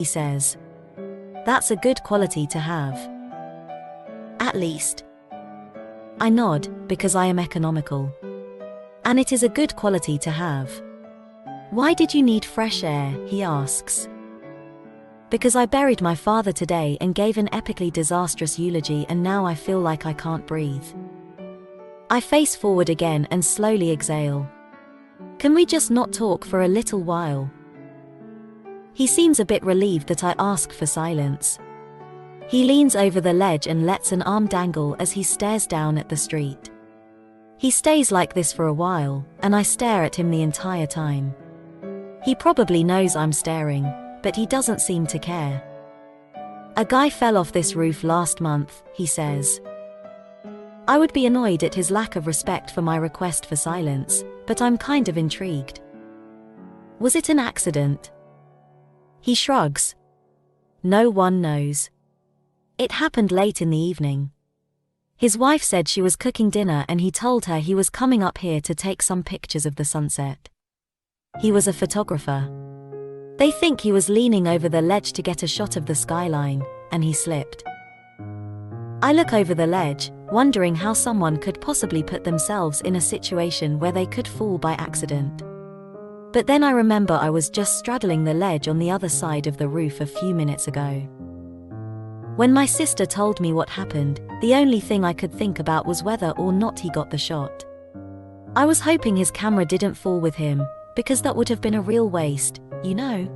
he says. That's a good quality to have. At least. I nod, because I am economical. And it is a good quality to have. Why did you need fresh air, he asks. Because I buried my father today and gave an epically disastrous eulogy, and now I feel like I can't breathe. I face forward again and slowly exhale. Can we just not talk for a little while? He seems a bit relieved that I ask for silence. He leans over the ledge and lets an arm dangle as he stares down at the street. He stays like this for a while, and I stare at him the entire time. He probably knows I'm staring, but he doesn't seem to care. A guy fell off this roof last month, he says. I would be annoyed at his lack of respect for my request for silence, but I'm kind of intrigued. Was it an accident? He shrugs. No one knows. It happened late in the evening. His wife said she was cooking dinner and he told her he was coming up here to take some pictures of the sunset. He was a photographer. They think he was leaning over the ledge to get a shot of the skyline, and he slipped. I look over the ledge, wondering how someone could possibly put themselves in a situation where they could fall by accident. But then I remember I was just straddling the ledge on the other side of the roof a few minutes ago. When my sister told me what happened, the only thing I could think about was whether or not he got the shot. I was hoping his camera didn't fall with him, because that would have been a real waste, you know?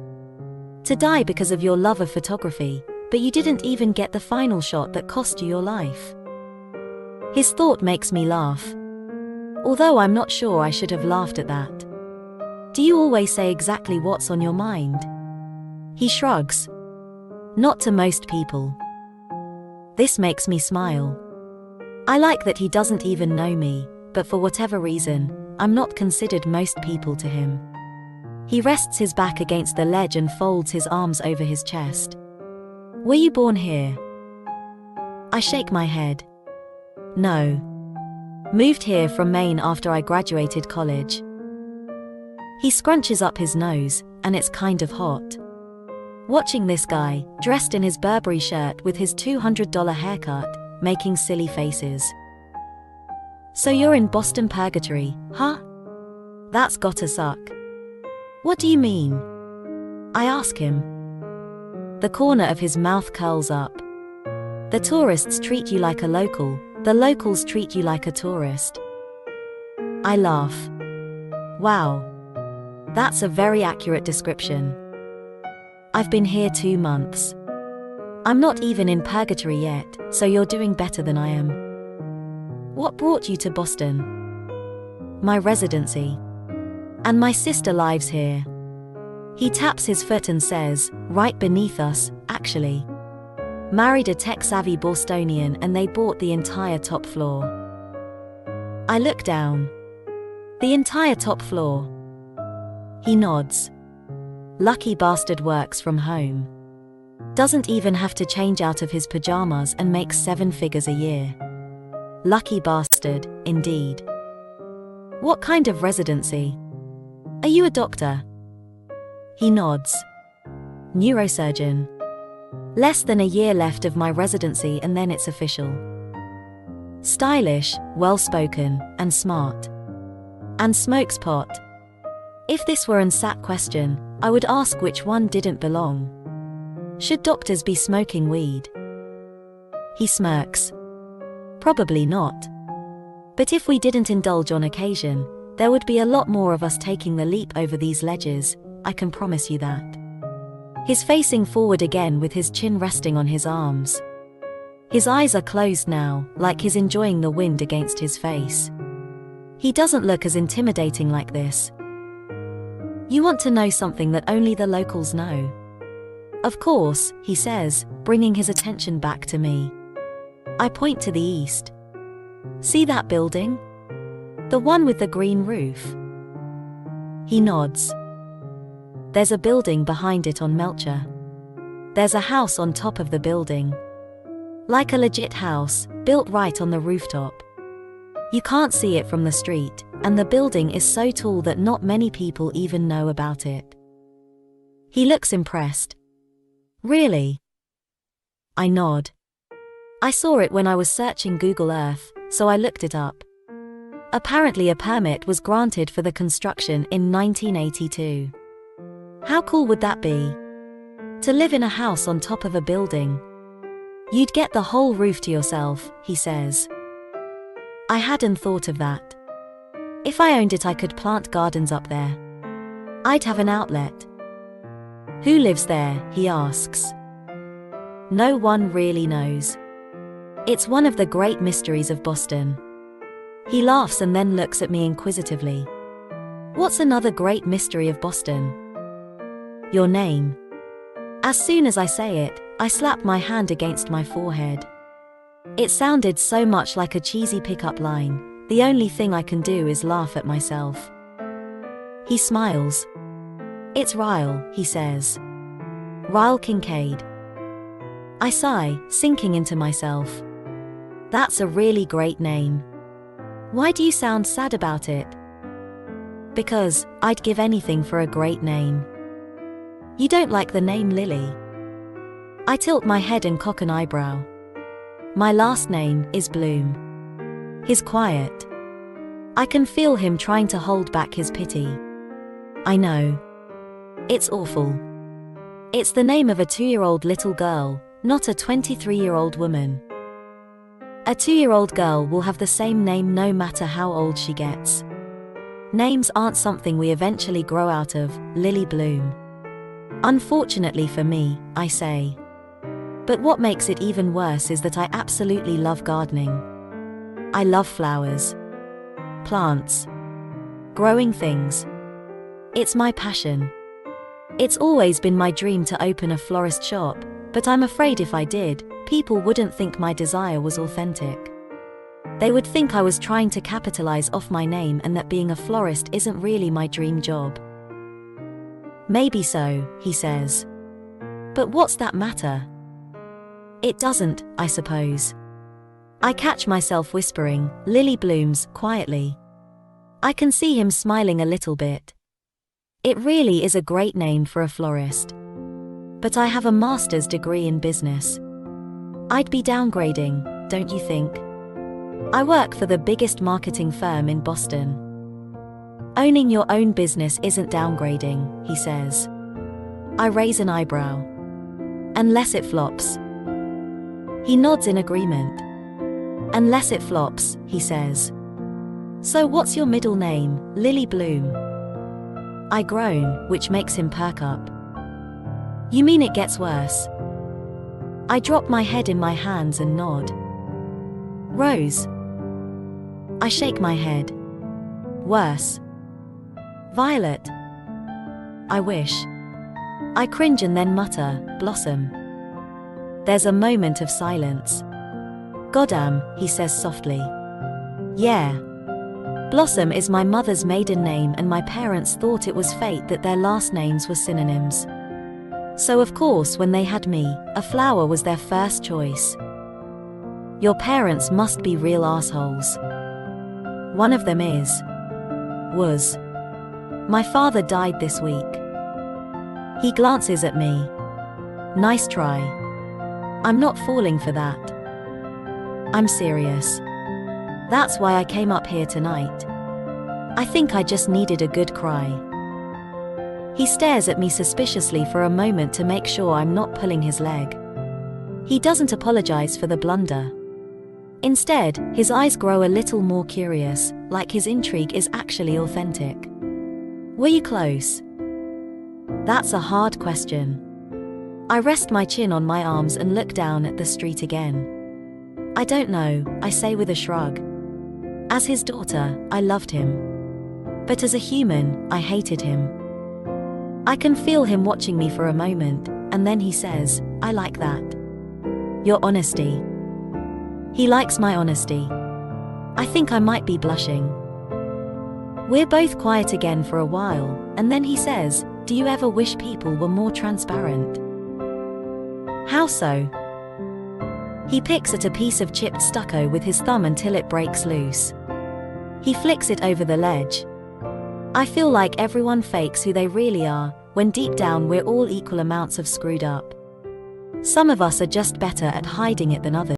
To die because of your love of photography, but you didn't even get the final shot that cost you your life. His thought makes me laugh. Although I'm not sure I should have laughed at that. Do you always say exactly what's on your mind? He shrugs. Not to most people. This makes me smile. I like that he doesn't even know me, but for whatever reason, I'm not considered most people to him. He rests his back against the ledge and folds his arms over his chest. Were you born here? I shake my head. No. Moved here from Maine after I graduated college. He scrunches up his nose, and it's kind of hot. Watching this guy, dressed in his Burberry shirt with his $200 haircut, making silly faces. So you're in Boston purgatory, huh? That's gotta suck. What do you mean? I ask him. The corner of his mouth curls up. The tourists treat you like a local, the locals treat you like a tourist. I laugh. Wow. That's a very accurate description. I've been here 2 months. I'm not even in purgatory yet, so you're doing better than I am. What brought you to Boston? My residency. And my sister lives here. He taps his foot and says, right beneath us, actually. Married a tech-savvy Bostonian and they bought the entire top floor. I look down. The entire top floor. He nods. Lucky bastard works from home. Doesn't even have to change out of his pajamas and makes 7 figures a year. Lucky bastard, indeed. What kind of residency? Are you a doctor? He nods. Neurosurgeon. Less than a year left of my residency and then it's official. Stylish, well-spoken, and smart. And smokes pot. If this were an SAT question, I would ask which one didn't belong. Should doctors be smoking weed? He smirks. Probably not. But if we didn't indulge on occasion, there would be a lot more of us taking the leap over these ledges, I can promise you that. He's facing forward again with his chin resting on his arms. His eyes are closed now, like he's enjoying the wind against his face. He doesn't look as intimidating like this. You want to know something that only the locals know? Of course, he says, bringing his attention back to me. I point to the east. See that building? The one with the green roof. He nods. There's a building behind it on Melcher. There's a house on top of the building. Like a legit house, built right on the rooftop. You can't see it from the street, and the building is so tall that not many people even know about it. He looks impressed. Really? I nod. I saw it when I was searching Google Earth, so I looked it up. Apparently a permit was granted for the construction in 1982. How cool would that be? To live in a house on top of a building. You'd get the whole roof to yourself, he says. I hadn't thought of that. If I owned it, I could plant gardens up there. I'd have an outlet. Who lives there, he asks. No one really knows. It's one of the great mysteries of Boston. He laughs and then looks at me inquisitively. What's another great mystery of Boston? Your name. As soon as I say it, I slap my hand against my forehead. It sounded so much like a cheesy pickup line, the only thing I can do is laugh at myself. He smiles. It's Ryle, he says. Ryle Kincaid. I sigh, sinking into myself. That's a really great name. Why do you sound sad about it? Because I'd give anything for a great name. You don't like the name Lily? I tilt my head and cock an eyebrow. My last name is Bloom. He's quiet. I can feel him trying to hold back his pity. I know. It's awful. It's the name of a 2-year-old little girl, not a 23-year-old woman. A 2-year-old girl will have the same name no matter how old she gets. Names aren't something we eventually grow out of, Lily Bloom. Unfortunately for me, I say. But what makes it even worse is that I absolutely love gardening. I love flowers. Plants. Growing things. It's my passion. It's always been my dream to open a florist shop, but I'm afraid if I did, people wouldn't think my desire was authentic. They would think I was trying to capitalize off my name and that being a florist isn't really my dream job. Maybe so, he says. But what's that matter? It doesn't, I suppose. I catch myself whispering, Lily blooms, quietly. I can see him smiling a little bit. It really is a great name for a florist. But I have a master's degree in business. I'd be downgrading, don't you think? I work for the biggest marketing firm in Boston. Owning your own business isn't downgrading, he says. I raise an eyebrow. Unless it flops. He nods in agreement. Unless it flops, he says. So what's your middle name, Lily Bloom? I groan, which makes him perk up. You mean it gets worse? I drop my head in my hands and nod. Rose. I shake my head. Worse. Violet. I wish. I cringe and then mutter, Blossom. There's a moment of silence. Goddamn, he says softly. Yeah. Blossom is my mother's maiden name and my parents thought it was fate that their last names were synonyms. So of course when they had me, a flower was their first choice. Your parents must be real assholes. One of them was. My father died this week. He glances at me. Nice try. I'm not falling for that. I'm serious. That's why I came up here tonight. I think I just needed a good cry. He stares at me suspiciously for a moment to make sure I'm not pulling his leg. He doesn't apologize for the blunder. Instead, his eyes grow a little more curious, like his intrigue is actually authentic. Were you close? That's a hard question. I rest my chin on my arms and look down at the street again. I don't know, I say with a shrug. As his daughter, I loved him. But as a human, I hated him. I can feel him watching me for a moment, and then he says, I like that. Your honesty. He likes my honesty. I think I might be blushing. We're both quiet again for a while, and then he says, do you ever wish people were more transparent? How so? He picks at a piece of chipped stucco with his thumb until it breaks loose. He flicks it over the ledge. I feel like everyone fakes who they really are, when deep down we're all equal amounts of screwed up. Some of us are just better at hiding it than others.